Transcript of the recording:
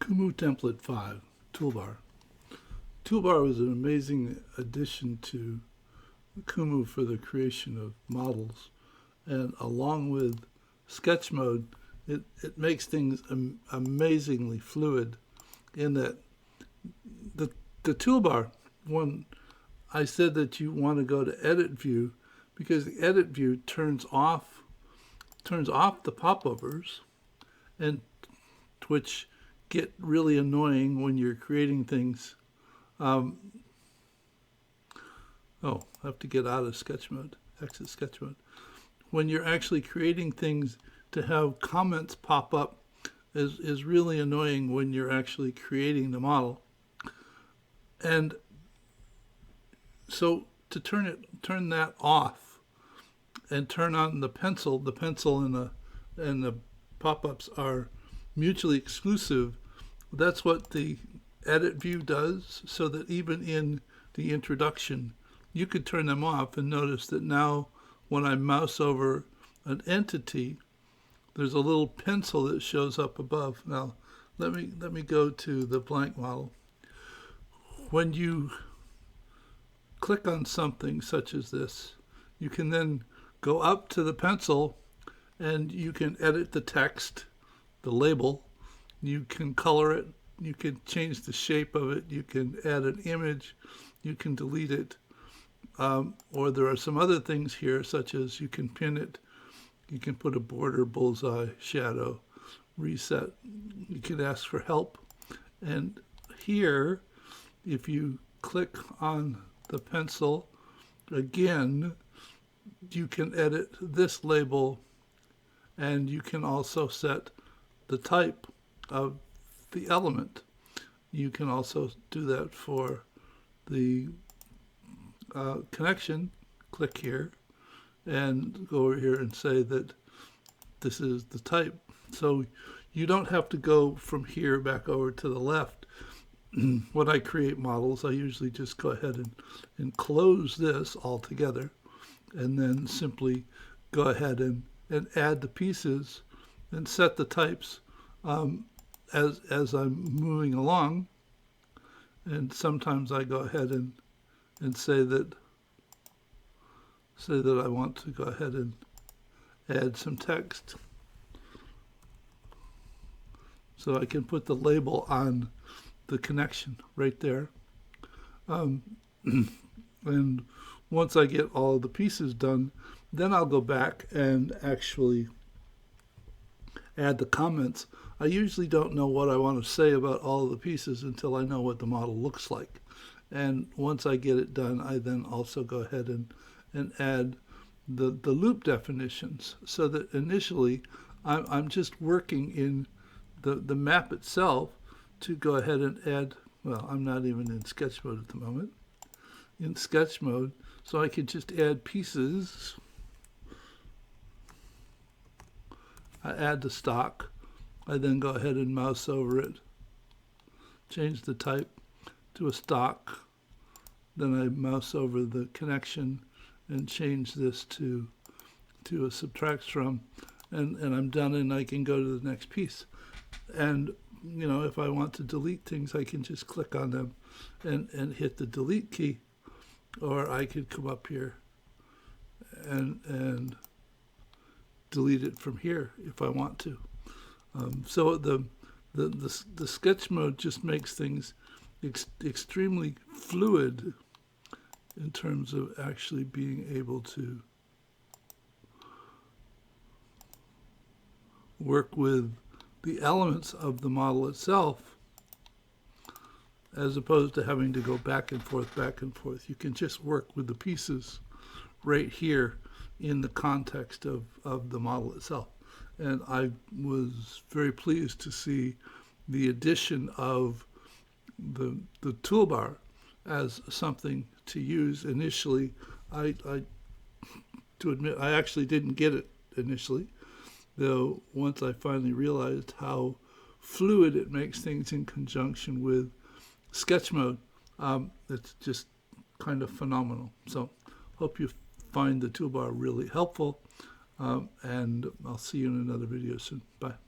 Kumu Template 5, Toolbar. Toolbar was an amazing addition to Kumu for the creation of models. And along with sketch mode, it makes things amazingly fluid in that the toolbar, when I said that you want to go to edit view, because the edit view turns off the popovers, and which get really annoying when you're creating things. I have to get out of sketch mode, exit sketch mode. When you're actually creating things, to have comments pop up is really annoying when you're actually creating the model. And so to turn that off and turn on the pencil and the pop-ups are mutually exclusive. That's what the edit view does, so that even in the introduction, you could turn them off and notice that now when I mouse over an entity, there's a little pencil that shows up above. Now, let me go to the blank model. When you click on something such as this, you can then go up to the pencil and you can edit the text, the label, you can color it, you can change the shape of it, you can add an image, you can delete it, or there are some other things here such as you can pin it, you can put a border, bullseye, shadow, reset, you can ask for help. And here, if you click on the pencil again, you can edit this label, and you can also set the type of the element. You can also do that for the connection. Click here and go over here and say that this is the type. So you don't have to go from here back over to the left. When I create models, I usually just go ahead and close this altogether, and then simply go ahead and add the pieces and set the types as I'm moving along. And sometimes I go ahead and say that I want to go ahead and add some text. So I can put the label on the connection right there. And once I get all the pieces done, then I'll go back and actually add the comments. I usually don't know what I want to say about all of the pieces until I know what the model looks like. And once I get it done, I then also go ahead and add the loop definitions, so that initially I'm just working in the map itself to go ahead and add, well, I'm not even in sketch mode at the moment. In sketch mode, so I can just add pieces. I add the stock. I then go ahead and mouse over it, change the type to a stock. Then I mouse over the connection and change this to a subtracts from, and I'm done, and I can go to the next piece. And you know, if I want to delete things, I can just click on them and hit the delete key, or I could come up here and delete it from here if I want to. So the sketch mode just makes things extremely fluid in terms of actually being able to work with the elements of the model itself, as opposed to having to go back and forth, back and forth. You can just work with the pieces right here in the context of the model itself. And I was very pleased to see the addition of the toolbar as something to use initially. To admit, I actually didn't get it initially, though once I finally realized how fluid it makes things in conjunction with sketch mode, it's just kind of phenomenal. So hope you find the toolbar really helpful, and I'll see you in another video soon. Bye.